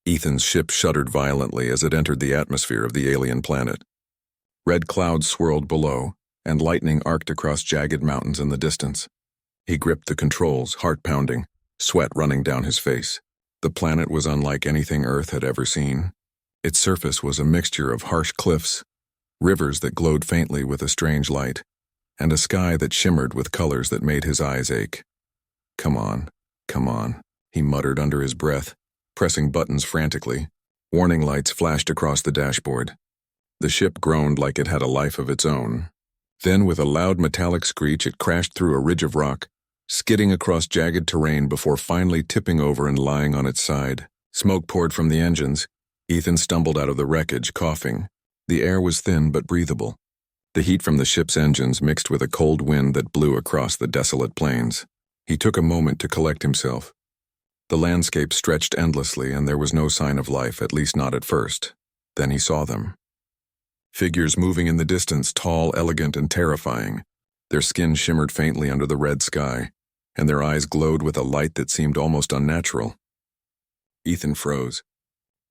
Ethan's ship shuddered violently as it entered the atmosphere of the alien planet. Red clouds swirled below, and lightning arced across jagged mountains in the distance. He gripped the controls, heart pounding, sweat running down his face. The planet was unlike anything Earth had ever seen. Its surface was a mixture of harsh cliffs, rivers that glowed faintly with a strange light, and a sky that shimmered with colors that made his eyes ache. Come on, he muttered under his breath, pressing buttons frantically. Warning lights flashed across the dashboard. The ship groaned like it had a life of its own. Then, with a loud metallic screech, it crashed through a ridge of rock, skidding across jagged terrain before finally tipping over and lying on its side. Smoke poured from the engines. Ethan stumbled out of the wreckage, coughing. The air was thin but breathable. The heat from the ship's engines mixed with a cold wind that blew across the desolate plains. He took a moment to collect himself. The landscape stretched endlessly, and there was no sign of life, at least not at first. Then he saw them. Figures moving in the distance, tall, elegant, and terrifying. Their skin shimmered faintly under the red sky, and their eyes glowed with a light that seemed almost unnatural. Ethan froze.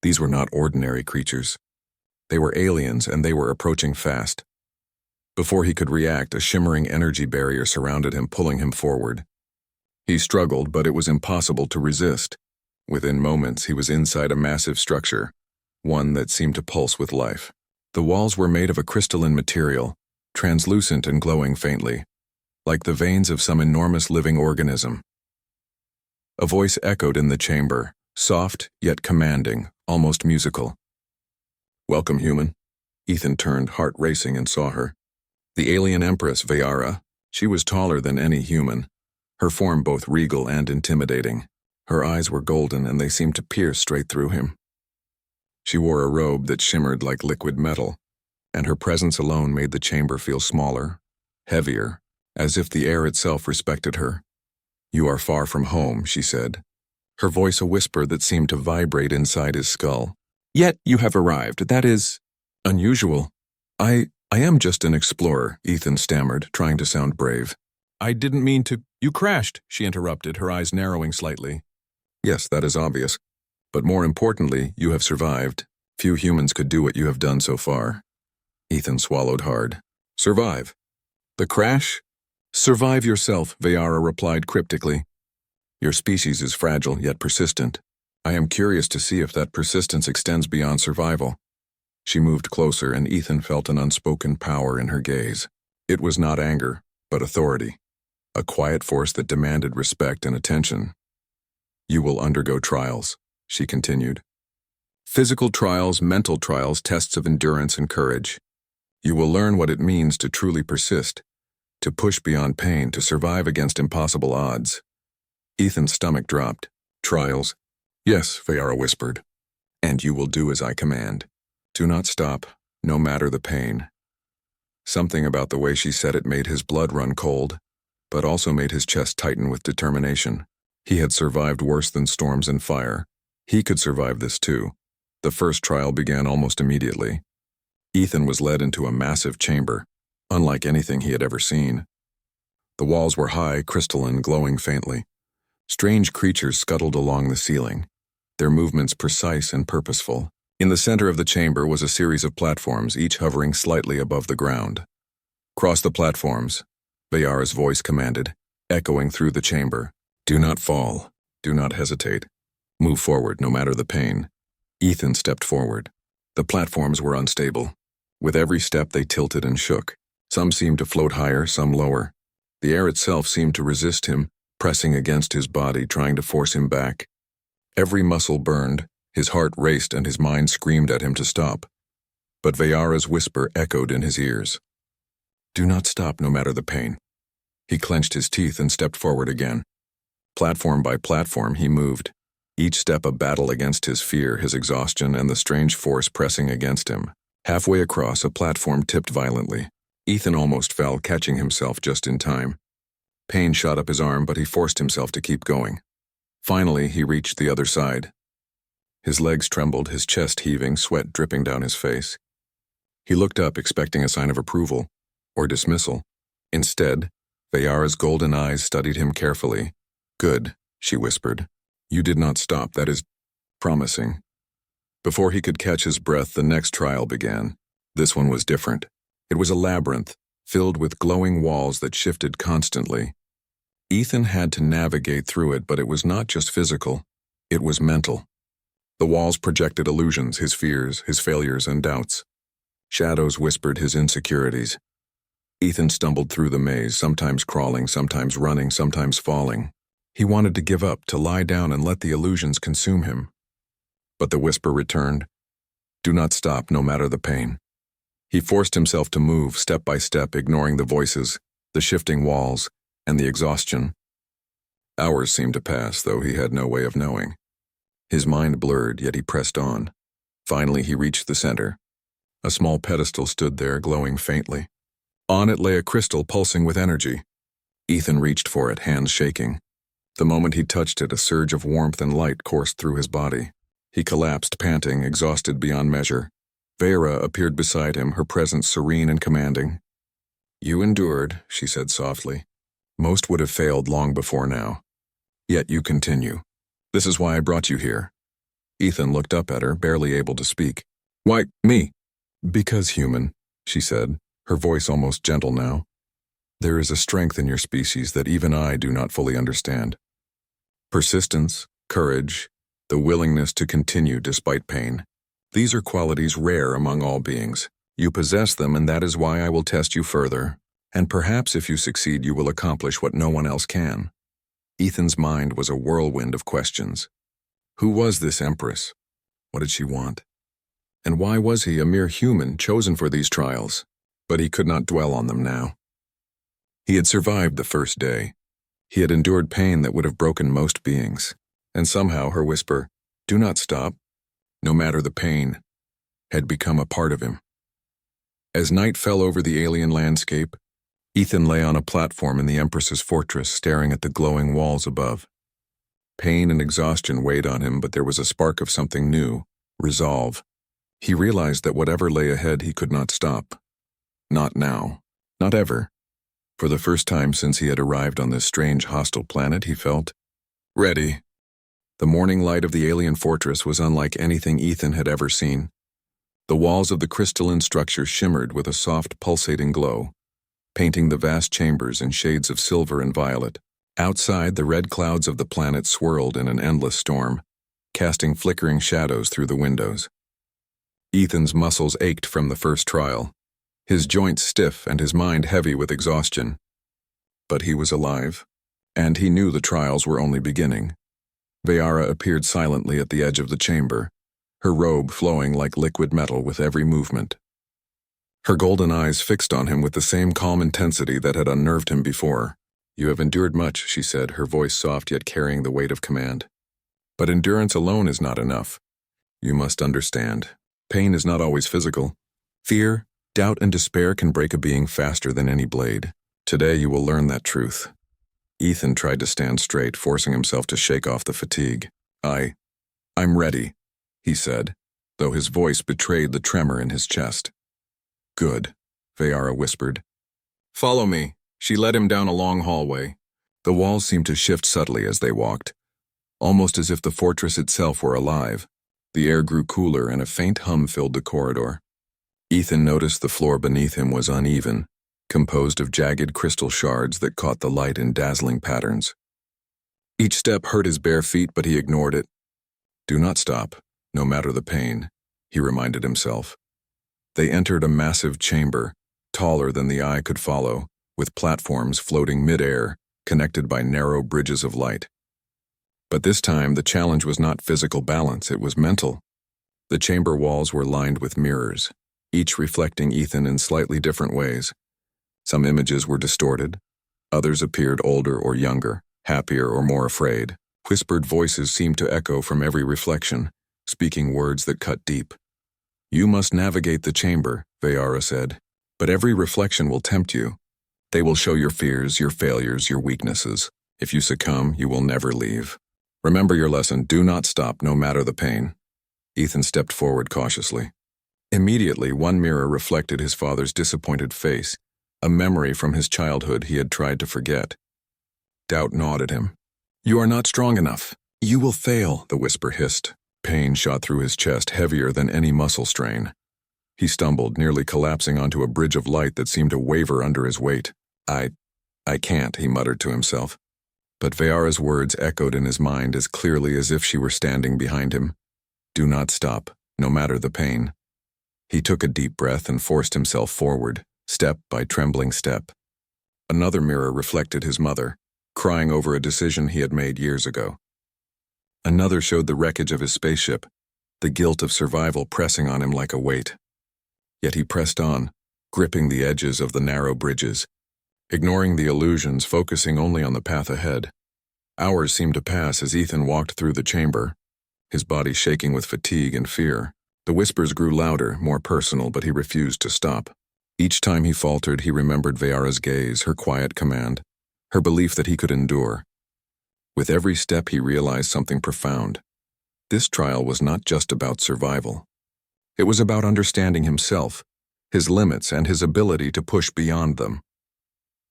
These were not ordinary creatures. They were aliens, and they were approaching fast. Before he could react, a shimmering energy barrier surrounded him, pulling him forward. He struggled, but it was impossible to resist. Within moments, he was inside a massive structure, one that seemed to pulse with life. The walls were made of a crystalline material, translucent and glowing faintly, like the veins of some enormous living organism. A voice echoed in the chamber, soft yet commanding, almost musical. "Welcome, human." Ethan turned, heart racing, and saw her. The alien Empress, Veyara. She was taller than any human, her form both regal and intimidating. Her eyes were golden, and they seemed to pierce straight through him. She wore a robe that shimmered like liquid metal, and her presence alone made the chamber feel smaller, heavier, as if the air itself respected her. "You are far from home," she said, her voice a whisper that seemed to vibrate inside his skull. "Yet you have arrived. That is unusual." I am just an explorer," Ethan stammered, trying to sound brave. "I didn't mean to—" "You crashed," she interrupted, her eyes narrowing slightly. "Yes, that is obvious. But more importantly, you have survived. Few humans could do what you have done so far." Ethan swallowed hard. "Survive? The crash?" "Survive yourself," Veyara replied cryptically. "Your species is fragile yet persistent. I am curious to see if that persistence extends beyond survival." She moved closer, and Ethan felt an unspoken power in her gaze. It was not anger, but authority, a quiet force that demanded respect and attention. "You will undergo trials," she continued. "Physical trials, mental trials, tests of endurance and courage. You will learn what it means to truly persist, to push beyond pain, to survive against impossible odds." Ethan's stomach dropped. "Trials?" "Yes," Veyara whispered. "And you will do as I command. Do not stop, no matter the pain." Something about the way she said it made his blood run cold, but also made his chest tighten with determination. He had survived worse than storms and fire. He could survive this too. The first trial began almost immediately. Ethan was led into a massive chamber, unlike anything he had ever seen. The walls were high, crystalline, glowing faintly. Strange creatures scuttled along the ceiling, their movements precise and purposeful. In the center of the chamber was a series of platforms, each hovering slightly above the ground. "Cross the platforms," Veyara's voice commanded, echoing through the chamber. "Do not fall. Do not hesitate. Move forward, no matter the pain." Ethan stepped forward. The platforms were unstable. With every step they tilted and shook. Some seemed to float higher, some lower. The air itself seemed to resist him, pressing against his body, trying to force him back. Every muscle burned, his heart raced, and his mind screamed at him to stop. But Veyara's whisper echoed in his ears. "Do not stop, no matter the pain." He clenched his teeth and stepped forward again. Platform by platform he moved, each step a battle against his fear, his exhaustion, and the strange force pressing against him. Halfway across, a platform tipped violently. Ethan almost fell, catching himself just in time. Pain shot up his arm, but he forced himself to keep going. Finally, he reached the other side. His legs trembled, his chest heaving, sweat dripping down his face. He looked up, expecting a sign of approval, or dismissal. Instead, Veyara's golden eyes studied him carefully. "Good," she whispered. "You did not stop. That is promising. Before he could catch his breath, the next trial began. This one was different. It was a labyrinth, filled with glowing walls that shifted constantly. Ethan had to navigate through it, but it was not just physical. It was mental. The walls projected illusions, his fears, his failures, and doubts. Shadows whispered his insecurities. Ethan stumbled through the maze, sometimes crawling, sometimes running, sometimes falling. He wanted to give up, to lie down and let the illusions consume him. But the whisper returned. Do not stop, no matter the pain. He forced himself to move, step by step, ignoring the voices, the shifting walls, and the exhaustion. Hours seemed to pass, though he had no way of knowing. His mind blurred, yet he pressed on. Finally, he reached the center. A small pedestal stood there, glowing faintly. On it lay a crystal pulsing with energy. Ethan reached for it, hands shaking. The moment he touched it, a surge of warmth and light coursed through his body. He collapsed, panting, exhausted beyond measure. Vera appeared beside him, her presence serene and commanding. You endured, she said softly. Most would have failed long before now. Yet you continue. This is why I brought you here. Ethan looked up at her, barely able to speak. Why, me? Because human, she said, her voice almost gentle now. There is a strength in your species that even I do not fully understand. Persistence, courage, the willingness to continue despite pain. These are qualities rare among all beings. You possess them, and that is why I will test you further. And perhaps if you succeed, you will accomplish what no one else can. Ethan's mind was a whirlwind of questions. Who was this Empress? What did she want? And why was he, a mere human, chosen for these trials? But he could not dwell on them now. He had survived the first day. He had endured pain that would have broken most beings. And somehow her whisper, do not stop, no matter the pain, had become a part of him. As night fell over the alien landscape, Ethan lay on a platform in the Empress's fortress, staring at the glowing walls above. Pain and exhaustion weighed on him, but there was a spark of something new, resolve. He realized that whatever lay ahead, he could not stop. Not now. Not ever. For the first time since he had arrived on this strange, hostile planet, he felt ready. The morning light of the alien fortress was unlike anything Ethan had ever seen. The walls of the crystalline structure shimmered with a soft, pulsating glow, painting the vast chambers in shades of silver and violet. Outside, the red clouds of the planet swirled in an endless storm, casting flickering shadows through the windows. Ethan's muscles ached from the first trial, his joints stiff and his mind heavy with exhaustion. But he was alive, and he knew the trials were only beginning. Veyara appeared silently at the edge of the chamber, her robe flowing like liquid metal with every movement. Her golden eyes fixed on him with the same calm intensity that had unnerved him before. You have endured much, she said, her voice soft yet carrying the weight of command. But endurance alone is not enough. You must understand. Pain is not always physical. Fear, doubt, and despair can break a being faster than any blade. Today you will learn that truth. Ethan tried to stand straight, forcing himself to shake off the fatigue. I'm ready, he said, though his voice betrayed the tremor in his chest. Good, Veyara whispered. Follow me. She led him down a long hallway. The walls seemed to shift subtly as they walked, almost as if the fortress itself were alive. The air grew cooler and a faint hum filled the corridor. Ethan noticed the floor beneath him was uneven, composed of jagged crystal shards that caught the light in dazzling patterns. Each step hurt his bare feet, but he ignored it. Do not stop, no matter the pain, he reminded himself. They entered a massive chamber, taller than the eye could follow, with platforms floating mid-air, connected by narrow bridges of light. But this time, the challenge was not physical balance, it was mental. The chamber walls were lined with mirrors, each reflecting Ethan in slightly different ways. Some images were distorted, others appeared older or younger, happier or more afraid. Whispered voices seemed to echo from every reflection, speaking words that cut deep. You must navigate the chamber, Veyara said, but every reflection will tempt you. They will show your fears, your failures, your weaknesses. If you succumb, you will never leave. Remember your lesson, do not stop, no matter the pain. Ethan stepped forward cautiously. Immediately, one mirror reflected his father's disappointed face, a memory from his childhood he had tried to forget. Doubt gnawed at him. You are not strong enough. You will fail, the whisper hissed. Pain shot through his chest, heavier than any muscle strain. He stumbled, nearly collapsing onto a bridge of light that seemed to waver under his weight. I can't, he muttered to himself. But Veyara's words echoed in his mind as clearly as if she were standing behind him. Do not stop, no matter the pain. He took a deep breath and forced himself forward, step by trembling step. Another mirror reflected his mother, crying over a decision he had made years ago. Another showed the wreckage of his spaceship, the guilt of survival pressing on him like a weight. Yet he pressed on, gripping the edges of the narrow bridges, ignoring the illusions, focusing only on the path ahead. Hours seemed to pass as Ethan walked through the chamber, his body shaking with fatigue and fear. The whispers grew louder, more personal, but he refused to stop. Each time he faltered, he remembered Veyara's gaze, her quiet command, her belief that he could endure. With every step, he realized something profound. This trial was not just about survival. It was about understanding himself, his limits, and his ability to push beyond them.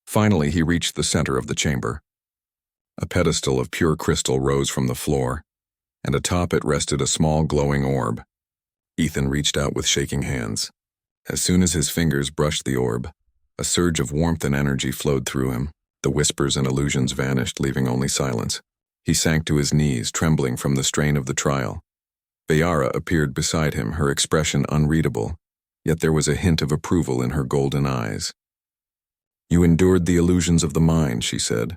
Finally, he reached the center of the chamber. A pedestal of pure crystal rose from the floor, and atop it rested a small glowing orb. Ethan reached out with shaking hands. As soon as his fingers brushed the orb, a surge of warmth and energy flowed through him. The whispers and illusions vanished, leaving only silence. He sank to his knees, trembling from the strain of the trial. Veyara appeared beside him, her expression unreadable, yet there was a hint of approval in her golden eyes. You endured the illusions of the mind, she said.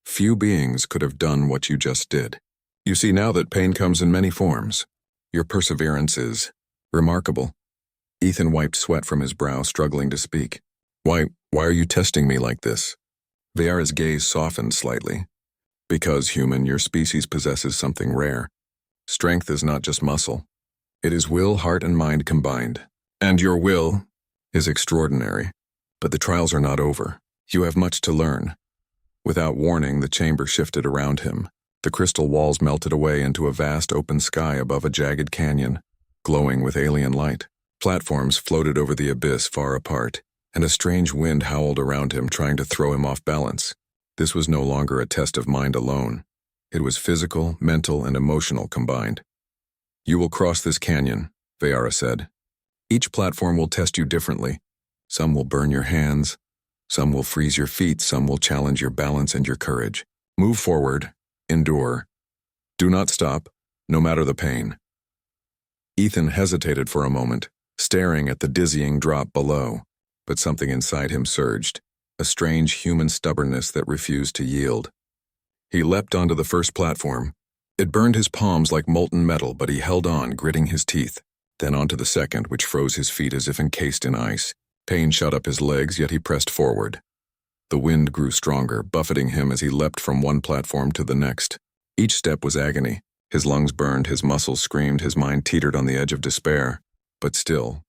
Few beings could have done what you just did. You see now that pain comes in many forms. Your perseverance is remarkable. Ethan wiped sweat from his brow, struggling to speak. Why are you testing me like this? Veyara's gaze softened slightly. Because, human, your species possesses something rare. Strength is not just muscle. It is will, heart, and mind combined. And your will is extraordinary. But the trials are not over. You have much to learn. Without warning, the chamber shifted around him. The crystal walls melted away into a vast open sky above a jagged canyon, glowing with alien light. Platforms floated over the abyss far apart, and a strange wind howled around him, trying to throw him off balance. This was no longer a test of mind alone. It was physical, mental, and emotional combined. You will cross this canyon, Veyara said. Each platform will test you differently. Some will burn your hands, some will freeze your feet, some will challenge your balance and your courage. Move forward, endure. Do not stop, no matter the pain. Ethan hesitated for a moment, staring at the dizzying drop below, but something inside him surged, a strange human stubbornness that refused to yield. He leapt onto the first platform. It burned his palms like molten metal, but he held on, gritting his teeth. Then onto the second, which froze his feet as if encased in ice. Pain shot up his legs, yet he pressed forward. The wind grew stronger, buffeting him as he leapt from one platform to the next. Each step was agony. His lungs burned, his muscles screamed, his mind teetered on the edge of despair. But still,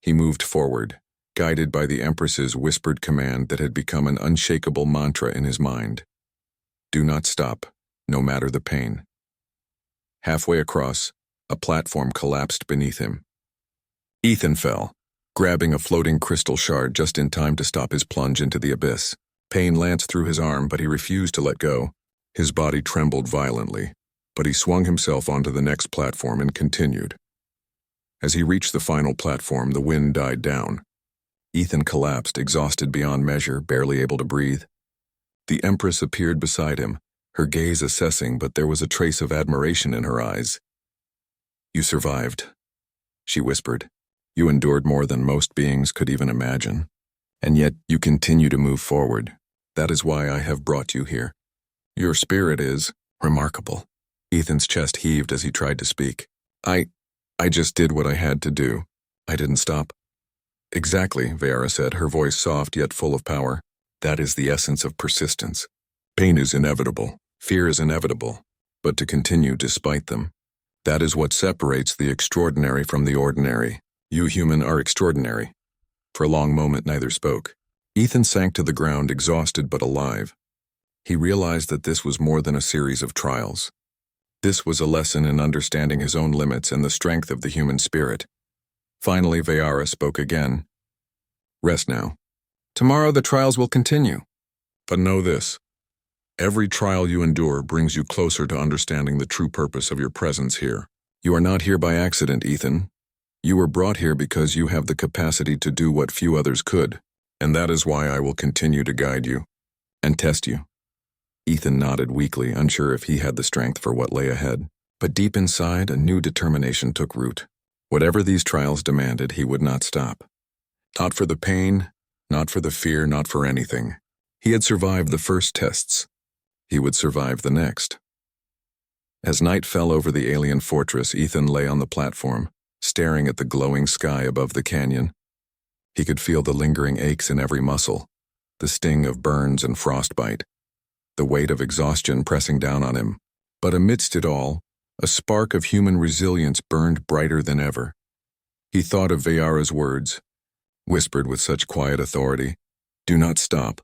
he moved forward, guided by the Empress's whispered command that had become an unshakable mantra in his mind. Do not stop, no matter the pain. Halfway across, a platform collapsed beneath him. Ethan fell, grabbing a floating crystal shard just in time to stop his plunge into the abyss. Pain lanced through his arm, but he refused to let go. His body trembled violently, but he swung himself onto the next platform and continued. As he reached the final platform, the wind died down. Ethan collapsed, exhausted beyond measure, barely able to breathe. The Empress appeared beside him, her gaze assessing, but there was a trace of admiration in her eyes. You survived, she whispered. You endured more than most beings could even imagine. And yet you continue to move forward. That is why I have brought you here. Your spirit is remarkable. Ethan's chest heaved as he tried to speak. I just did what I had to do. I didn't stop. Exactly, Veyara said, her voice soft yet full of power. That is the essence of persistence. Pain is inevitable. Fear is inevitable. But to continue despite them, that is what separates the extraordinary from the ordinary. You human are extraordinary. For a long moment, neither spoke. Ethan sank to the ground, exhausted but alive. He realized that this was more than a series of trials. This was a lesson in understanding his own limits and the strength of the human spirit. Finally, Veyara spoke again. Rest now. Tomorrow the trials will continue. But know this. Every trial you endure brings you closer to understanding the true purpose of your presence here. You are not here by accident, Ethan. You were brought here because you have the capacity to do what few others could, and that is why I will continue to guide you and test you. Ethan nodded weakly, unsure if he had the strength for what lay ahead. But deep inside, a new determination took root. Whatever these trials demanded, he would not stop. Not for the pain, not for the fear, not for anything. He had survived the first tests. He would survive the next. As night fell over the alien fortress, Ethan lay on the platform, staring at the glowing sky above the canyon. He could feel the lingering aches in every muscle, the sting of burns and frostbite, the weight of exhaustion pressing down on him. But amidst it all, a spark of human resilience burned brighter than ever. He thought of Veyara's words, whispered with such quiet authority, "Do not stop,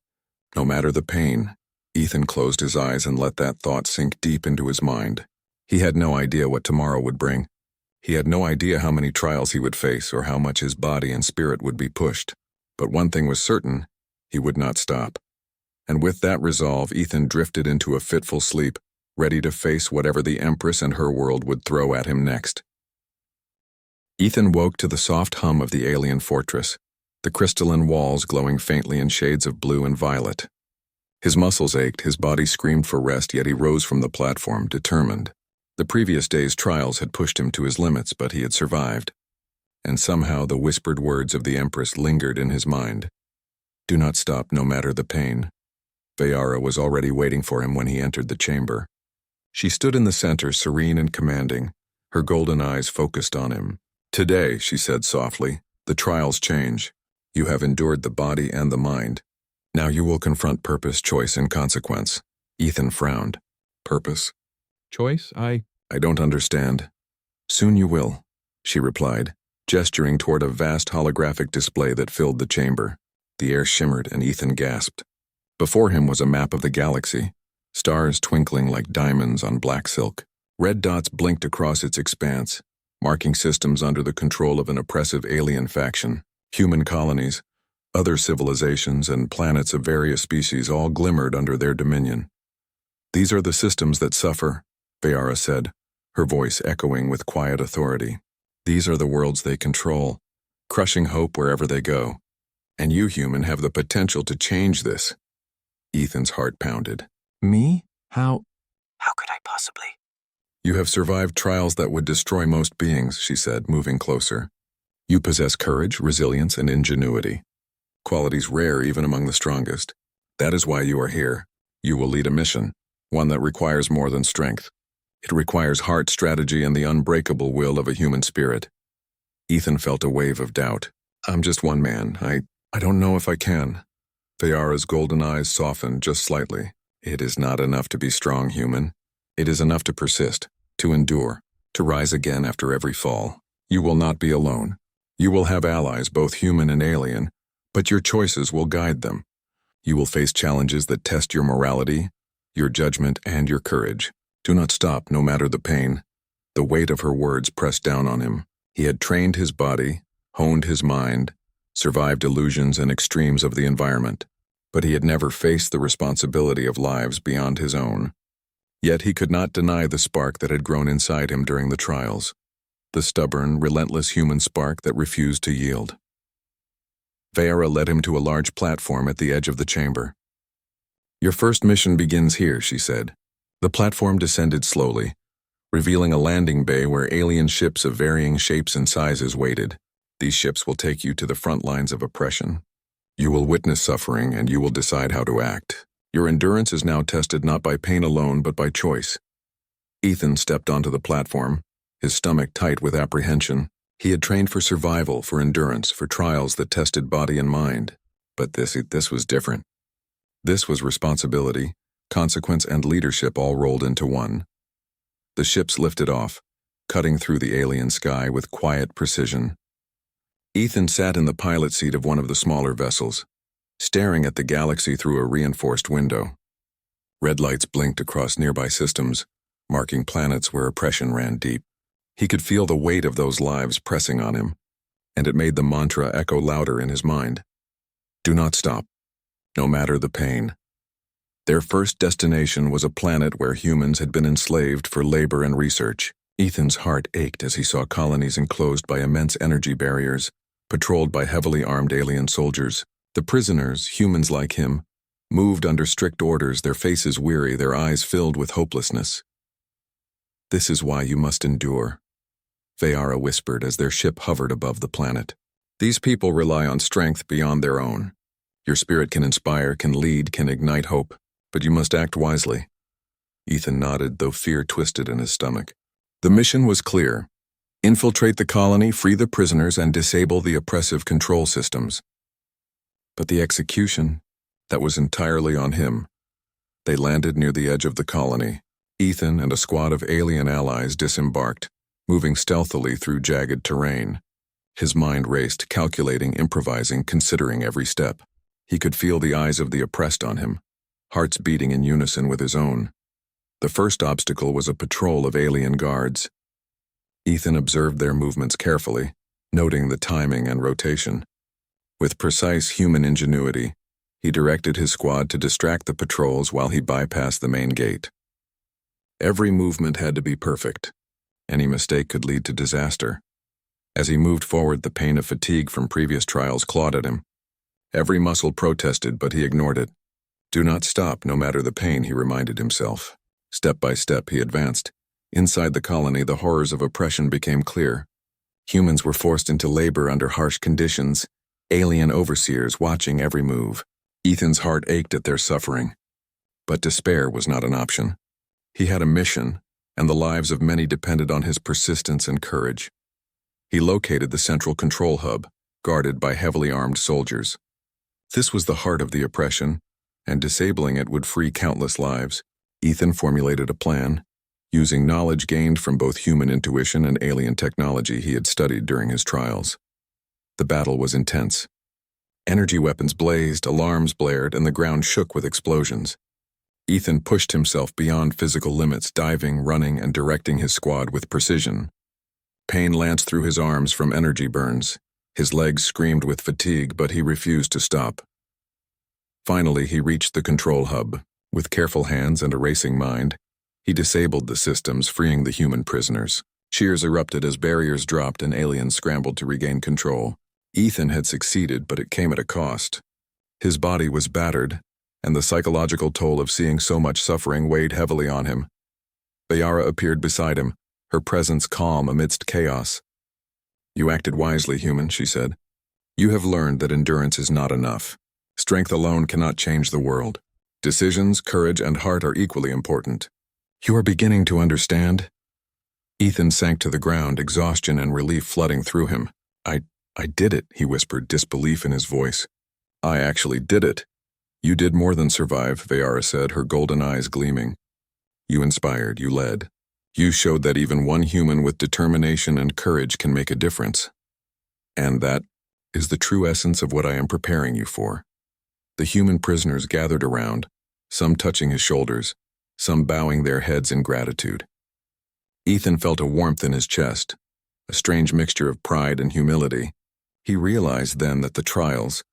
no matter the pain." Ethan closed his eyes and let that thought sink deep into his mind. He had no idea what tomorrow would bring. He had no idea how many trials he would face or how much his body and spirit would be pushed. But one thing was certain, he would not stop. And with that resolve, Ethan drifted into a fitful sleep, ready to face whatever the Empress and her world would throw at him next. Ethan woke to the soft hum of the alien fortress, the crystalline walls glowing faintly in shades of blue and violet. His muscles ached, his body screamed for rest, yet he rose from the platform, determined. The previous day's trials had pushed him to his limits, but he had survived. And somehow the whispered words of the Empress lingered in his mind. Do not stop, no matter the pain. Veyara was already waiting for him when he entered the chamber. She stood in the center, serene and commanding, her golden eyes focused on him. Today, she said softly, the trials change. You have endured the body and the mind. Now you will confront purpose, choice, and consequence. Ethan frowned. Purpose? Choice? I don't understand. Soon you will, she replied, gesturing toward a vast holographic display that filled the chamber. The air shimmered and Ethan gasped. Before him was a map of the galaxy, stars twinkling like diamonds on black silk. Red dots blinked across its expanse, marking systems under the control of an oppressive alien faction. Human colonies, other civilizations, and planets of various species all glimmered under their dominion. These are the systems that suffer, Veyara said, her voice echoing with quiet authority. These are the worlds they control, crushing hope wherever they go. And you, human, have the potential to change this. Ethan's heart pounded. Me? How could I possibly? You have survived trials that would destroy most beings, she said, moving closer. You possess courage, resilience, and ingenuity. Qualities rare even among the strongest. That is why you are here. You will lead a mission, one that requires more than strength. It requires heart, strategy, and the unbreakable will of a human spirit. Ethan felt a wave of doubt. I'm just one man. I don't know if I can. Veyara's golden eyes softened just slightly. It is not enough to be strong, human. It is enough to persist, to endure, to rise again after every fall. You will not be alone. You will have allies, both human and alien, but your choices will guide them. You will face challenges that test your morality, your judgment, and your courage. Do not stop, no matter the pain. The weight of her words pressed down on him. He had trained his body, honed his mind, survived illusions and extremes of the environment, but he had never faced the responsibility of lives beyond his own. Yet he could not deny the spark that had grown inside him during the trials, the stubborn, relentless human spark that refused to yield. Veyara led him to a large platform at the edge of the chamber. Your first mission begins here, she said. The platform descended slowly, revealing a landing bay where alien ships of varying shapes and sizes waited. These ships will take you to the front lines of oppression. You will witness suffering and you will decide how to act. Your endurance is now tested not by pain alone but by choice. Ethan stepped onto the platform, his stomach tight with apprehension. He had trained for survival, for endurance, for trials that tested body and mind. But this was different. This was responsibility, consequence, and leadership all rolled into one. The ships lifted off, cutting through the alien sky with quiet precision. Ethan sat in the pilot seat of one of the smaller vessels, staring at the galaxy through a reinforced window. Red lights blinked across nearby systems, marking planets where oppression ran deep. He could feel the weight of those lives pressing on him, and it made the mantra echo louder in his mind. Do not stop, no matter the pain. Their first destination was a planet where humans had been enslaved for labor and research. Ethan's heart ached as he saw colonies enclosed by immense energy barriers, patrolled by heavily armed alien soldiers. The prisoners, humans like him, moved under strict orders, their faces weary, their eyes filled with hopelessness. "This is why you must endure," Vayara whispered as their ship hovered above the planet. "These people rely on strength beyond their own. Your spirit can inspire, can lead, can ignite hope, but you must act wisely." Ethan nodded, though fear twisted in his stomach. The mission was clear: infiltrate the colony, free the prisoners, and disable the oppressive control systems. But the execution, that was entirely on him. They landed near the edge of the colony. Ethan and a squad of alien allies disembarked, moving stealthily through jagged terrain. His mind raced, calculating, improvising, considering every step. He could feel the eyes of the oppressed on him, hearts beating in unison with his own. The first obstacle was a patrol of alien guards. Ethan observed their movements carefully, noting the timing and rotation. With precise human ingenuity, he directed his squad to distract the patrols while he bypassed the main gate. Every movement had to be perfect. Any mistake could lead to disaster. As he moved forward, the pain of fatigue from previous trials clawed at him. Every muscle protested, but he ignored it. "Do not stop, no matter the pain," he reminded himself. Step by step, he advanced. Inside the colony, the horrors of oppression became clear. Humans were forced into labor under harsh conditions, alien overseers watching every move. Ethan's heart ached at their suffering. But despair was not an option. He had a mission, and the lives of many depended on his persistence and courage. He located the central control hub, guarded by heavily armed soldiers. This was the heart of the oppression, and disabling it would free countless lives. Ethan formulated a plan, using knowledge gained from both human intuition and alien technology he had studied during his trials. The battle was intense. Energy weapons blazed, alarms blared, and the ground shook with explosions. Ethan pushed himself beyond physical limits, diving, running, and directing his squad with precision. Pain lanced through his arms from energy burns. His legs screamed with fatigue, but he refused to stop. Finally, he reached the control hub. With careful hands and a racing mind, he disabled the systems, freeing the human prisoners. Cheers erupted as barriers dropped and aliens scrambled to regain control. Ethan had succeeded, but it came at a cost. His body was battered, and the psychological toll of seeing so much suffering weighed heavily on him. Vayara appeared beside him, her presence calm amidst chaos. "You acted wisely, human," she said. "You have learned that endurance is not enough. Strength alone cannot change the world. Decisions, courage, and heart are equally important. You are beginning to understand?" Ethan sank to the ground, exhaustion and relief flooding through him. I did it," he whispered, disbelief in his voice. "I actually did it." "You did more than survive," Vayara said, her golden eyes gleaming. "You inspired, you led. You showed that even one human with determination and courage can make a difference. And that is the true essence of what I am preparing you for." The human prisoners gathered around, some touching his shoulders, some bowing their heads in gratitude. Ethan felt a warmth in his chest, a strange mixture of pride and humility. He realized then that the trials,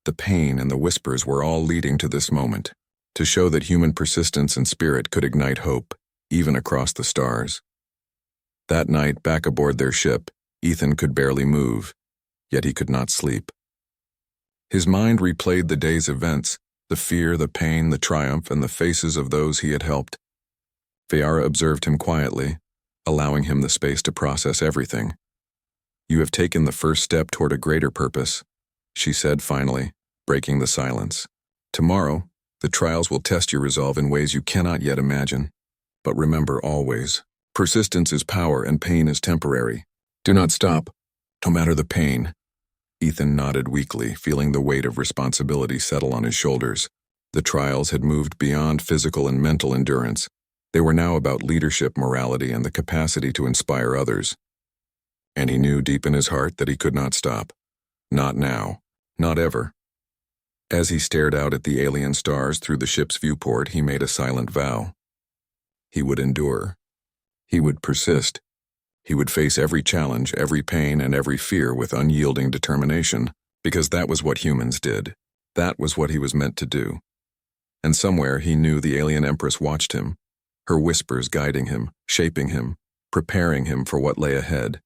the pain and the whispers were all leading to this moment, to show that human persistence and spirit could ignite hope, even across the stars. That night, back aboard their ship, Ethan could barely move, yet he could not sleep. His mind replayed the day's events, the fear, the pain, the triumph, and the faces of those he had helped. Vayara observed him quietly, allowing him the space to process everything. "You have taken the first step toward a greater purpose," she said finally, breaking the silence. "Tomorrow, the trials will test your resolve in ways you cannot yet imagine. But remember always, persistence is power and pain is temporary. Do not stop, no matter the pain." Ethan nodded weakly, feeling the weight of responsibility settle on his shoulders. The trials had moved beyond physical and mental endurance. They were now about leadership, morality, and the capacity to inspire others. And he knew deep in his heart that he could not stop. Not now. Not ever. As he stared out at the alien stars through the ship's viewport, he made a silent vow. He would endure. He would persist. He would face every challenge, every pain, and every fear with unyielding determination, because that was what humans did. That was what he was meant to do. And somewhere he knew the alien Empress watched him, her whispers guiding him, shaping him, preparing him for what lay ahead.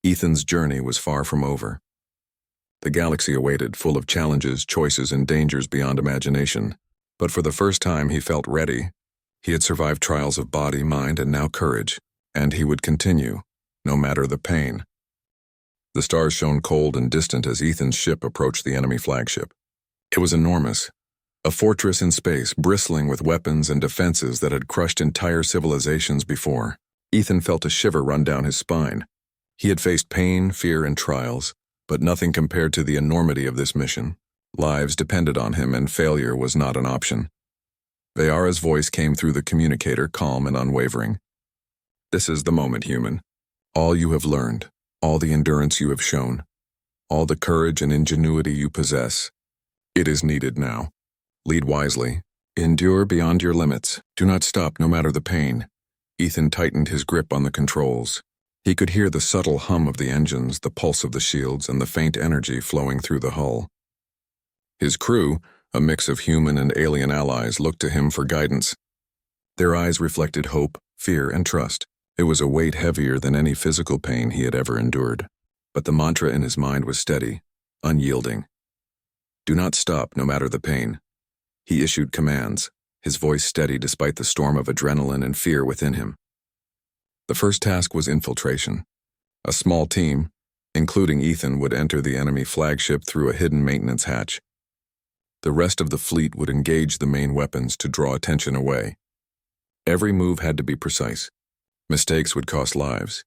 Ethan's journey was far from over. The galaxy awaited, full of challenges, choices, and dangers beyond imagination. But for the first time, he felt ready. He had survived trials of body, mind, and now courage, and he would continue, no matter the pain. The stars shone cold and distant as Ethan's ship approached the enemy flagship. It was enormous, a fortress in space, bristling with weapons and defenses that had crushed entire civilizations before. Ethan felt a shiver run down his spine. He had faced pain, fear, and trials, but nothing compared to the enormity of this mission. Lives depended on him, and failure was not an option. Veyara's voice came through the communicator, calm and unwavering. "This is the moment, human. All you have learned, all the endurance you have shown, all the courage and ingenuity you possess, it is needed now. Lead wisely. Endure beyond your limits. Do not stop, no matter the pain." Ethan tightened his grip on the controls. He could hear the subtle hum of the engines, the pulse of the shields, and the faint energy flowing through the hull. His crew, a mix of human and alien allies, looked to him for guidance. Their eyes reflected hope, fear, and trust. It was a weight heavier than any physical pain he had ever endured. But the mantra in his mind was steady, unyielding. Do not stop, no matter the pain. He issued commands, his voice steady despite the storm of adrenaline and fear within him. The first task was infiltration. A small team, including Ethan, would enter the enemy flagship through a hidden maintenance hatch. The rest of the fleet would engage the main weapons to draw attention away. Every move had to be precise. Mistakes would cost lives.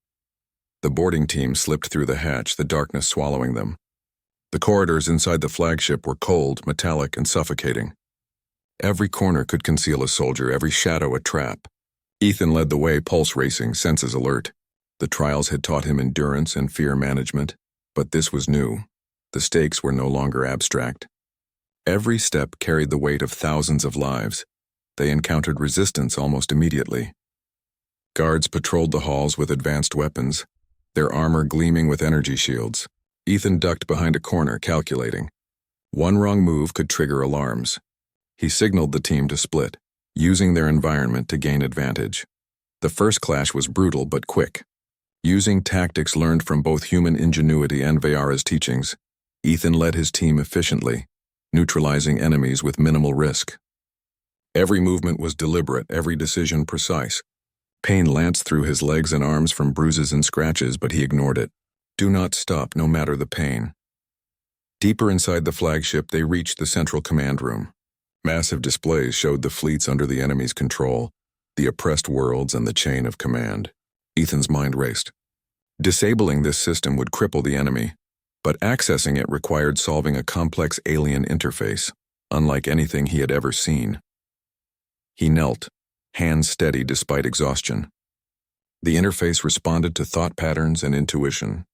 The boarding team slipped through the hatch, the darkness swallowing them. The corridors inside the flagship were cold, metallic, and suffocating. Every corner could conceal a soldier, every shadow a trap. Ethan led the way, pulse racing, senses alert. The trials had taught him endurance and fear management, but this was new. The stakes were no longer abstract. Every step carried the weight of thousands of lives. They encountered resistance almost immediately. Guards patrolled the halls with advanced weapons, their armor gleaming with energy shields. Ethan ducked behind a corner, calculating. One wrong move could trigger alarms. He signaled the team to split, using their environment to gain advantage. The first clash was brutal but quick. Using tactics learned from both human ingenuity and Veyara's teachings, Ethan led his team efficiently, neutralizing enemies with minimal risk. Every movement was deliberate, every decision precise. Pain lanced through his legs and arms from bruises and scratches, but he ignored it. Do not stop, no matter the pain. Deeper inside the flagship, they reached the central command room. Massive displays showed the fleets under the enemy's control, the oppressed worlds, and the chain of command. Ethan's mind raced. Disabling this system would cripple the enemy, but accessing it required solving a complex alien interface, unlike anything he had ever seen. He knelt, hands steady despite exhaustion. The interface responded to thought patterns and intuition,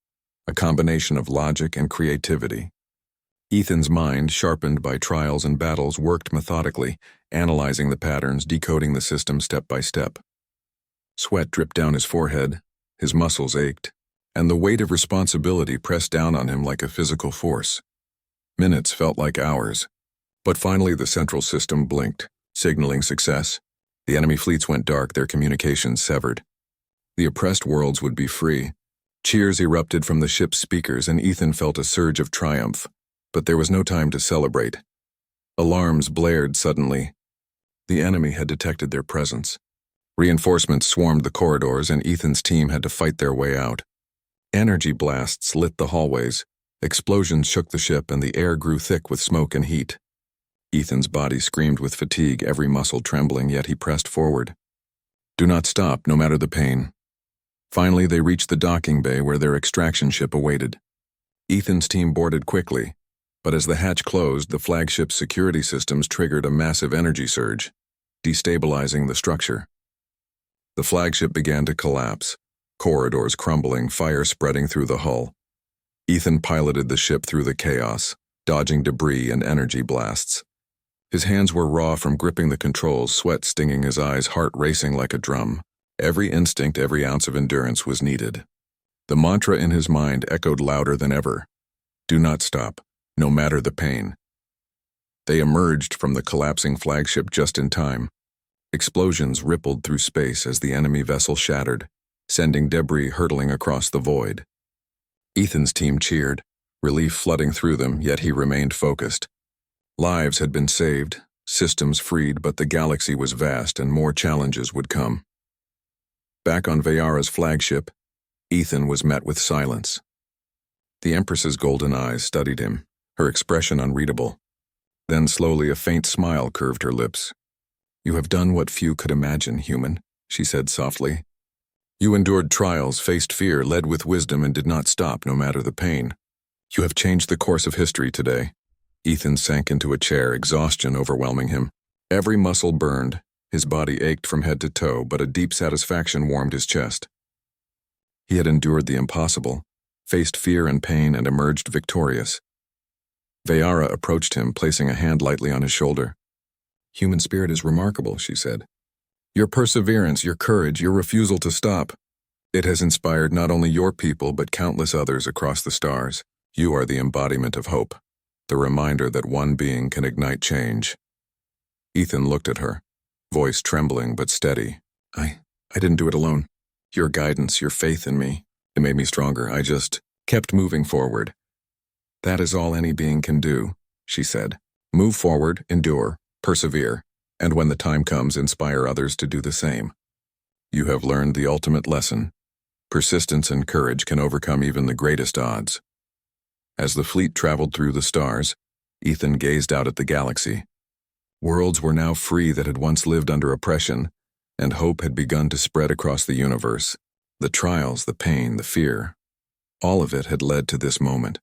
a combination of logic and creativity. Ethan's mind, sharpened by trials and battles, worked methodically, analyzing the patterns, decoding the system step by step. Sweat dripped down his forehead, his muscles ached, and the weight of responsibility pressed down on him like a physical force. Minutes felt like hours, but finally the central system blinked, signaling success. The enemy fleets went dark, their communications severed. The oppressed worlds would be free. Cheers erupted from the ship's speakers, and Ethan felt a surge of triumph. But there was no time to celebrate. Alarms blared suddenly. The enemy had detected their presence. Reinforcements swarmed the corridors, and Ethan's team had to fight their way out. Energy blasts lit the hallways. Explosions shook the ship, and the air grew thick with smoke and heat. Ethan's body screamed with fatigue, every muscle trembling, yet he pressed forward. Do not stop, no matter the pain. Finally, they reached the docking bay where their extraction ship awaited. Ethan's team boarded quickly, but as the hatch closed, the flagship's security systems triggered a massive energy surge, destabilizing the structure. The flagship began to collapse, corridors crumbling, fire spreading through the hull. Ethan piloted the ship through the chaos, dodging debris and energy blasts. His hands were raw from gripping the controls, sweat stinging his eyes, heart racing like a drum. Every instinct, every ounce of endurance was needed. The mantra in his mind echoed louder than ever. Do not stop, no matter the pain. They emerged from the collapsing flagship just in time. Explosions rippled through space as the enemy vessel shattered, sending debris hurtling across the void. Ethan's team cheered, relief flooding through them, yet he remained focused. Lives had been saved, systems freed, but the galaxy was vast and more challenges would come. Back on Veyara's flagship, Ethan was met with silence. The Empress's golden eyes studied him, her expression unreadable. Then slowly a faint smile curved her lips. "You have done what few could imagine, human," she said softly. "You endured trials, faced fear, led with wisdom, and did not stop no matter the pain. You have changed the course of history today." Ethan sank into a chair, exhaustion overwhelming him. Every muscle burned, his body ached from head to toe, but a deep satisfaction warmed his chest. He had endured the impossible, faced fear and pain, and emerged victorious. Veyara approached him, placing a hand lightly on his shoulder. "Human spirit is remarkable," she said. "Your perseverance, your courage, your refusal to stop. It has inspired not only your people, but countless others across the stars. You are the embodiment of hope, the reminder that one being can ignite change." Ethan looked at her, voice trembling but steady. I didn't do it alone. Your guidance, your faith in me, it made me stronger. I just kept moving forward." "That is all any being can do," she said. "Move forward, endure, persevere, and when the time comes, inspire others to do the same. You have learned the ultimate lesson. Persistence and courage can overcome even the greatest odds." As the fleet traveled through the stars, Ethan gazed out at the galaxy. Worlds were now free that had once lived under oppression, and hope had begun to spread across the universe. The trials, the pain, the fear, all of it had led to this moment.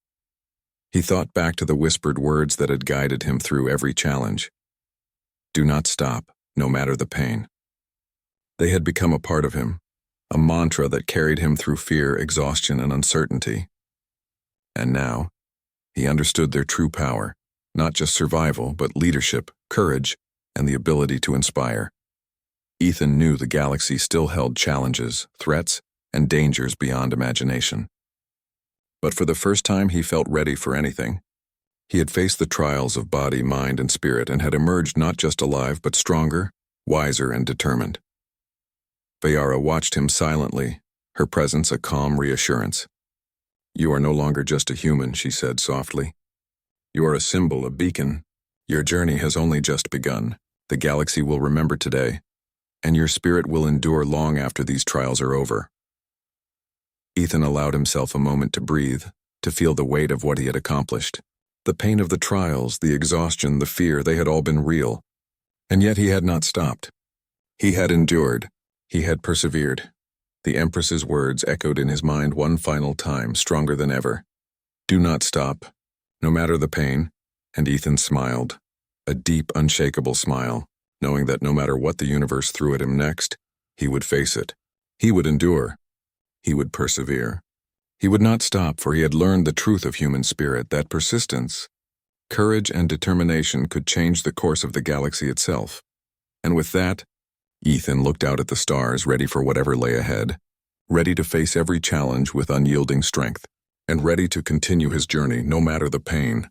He thought back to the whispered words that had guided him through every challenge. "Do not stop, no matter the pain." They had become a part of him, a mantra that carried him through fear, exhaustion, and uncertainty. And now, he understood their true power, not just survival, but leadership, courage, and the ability to inspire. Ethan knew the galaxy still held challenges, threats, and dangers beyond imagination. But for the first time, he felt ready for anything. He had faced the trials of body, mind, and spirit, and had emerged not just alive, but stronger, wiser, and determined. Veyara watched him silently, her presence a calm reassurance. "You are no longer just a human," she said softly. "You are a symbol, a beacon. Your journey has only just begun. The galaxy will remember today, and your spirit will endure long after these trials are over." Ethan allowed himself a moment to breathe, to feel the weight of what he had accomplished. The pain of the trials, the exhaustion, the fear, they had all been real. And yet he had not stopped. He had endured. He had persevered. The Empress's words echoed in his mind one final time, stronger than ever. "Do not stop, no matter the pain." And Ethan smiled, a deep, unshakable smile, knowing that no matter what the universe threw at him next, he would face it. He would endure. He would persevere. He would not stop, for he had learned the truth of human spirit, that persistence, courage, and determination could change the course of the galaxy itself. And with that, Ethan looked out at the stars, ready for whatever lay ahead, ready to face every challenge with unyielding strength, and ready to continue his journey no matter the pain.